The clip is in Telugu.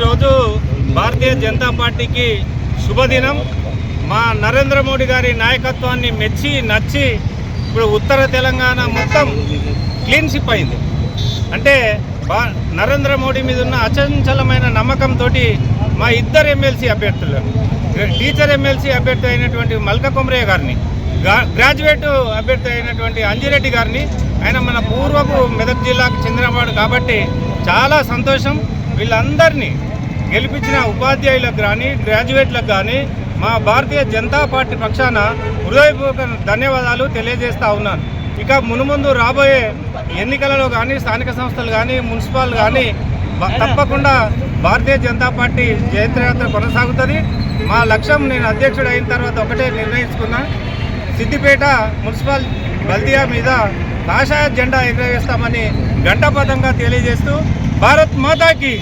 ఈరోజు భారతీయ జనతా పార్టీకి శుభదినం. మా నరేంద్ర మోడీ గారి నాయకత్వాన్ని మెచ్చి నచ్చి ఇప్పుడు ఉత్తర తెలంగాణ మొత్తం క్లీన్ షిప్ అయింది. అంటే నరేంద్ర మోడీ మీద ఉన్న అచంచలమైన నమ్మకంతో మా ఇద్దరు ఎమ్మెల్సీ అభ్యర్థులను, టీచర్ ఎమ్మెల్సీ అభ్యర్థి అయినటువంటి మల్క కొమరయ్య గారిని, గ్రాడ్యుయేట్ అభ్యర్థి అయినటువంటి అంజిరెడ్డి గారిని, ఆయన మన పూర్వపు మెదక్ జిల్లాకు చెందినవాడు కాబట్టి చాలా సంతోషం. వీళ్ళందరినీ గెలిపించిన ఉపాధ్యాయులకు కానీ గ్రాడ్యుయేట్లకు కానీ మా భారతీయ జనతా పార్టీ పక్షాన హృదయపూర్వక ధన్యవాదాలు తెలియజేస్తూ ఉన్నాను. ఇక మునుముందు రాబోయే ఎన్నికలలో కానీ స్థానిక సంస్థలు కానీ మున్సిపల్ కానీ తప్పకుండా భారతీయ జనతా పార్టీ జయత్రయాత్ర కొనసాగుతుంది. మా లక్ష్యం నేను అధ్యక్షుడు అయిన తర్వాత ఒకటే నిర్ణయించుకున్నా, సిద్దిపేట మున్సిపల్ బల్దియా మీద కాషాయ జెండా ఎగరవేస్తామని ఘంటాపథంగా తెలియజేస్తూ భారత్ మాతాకి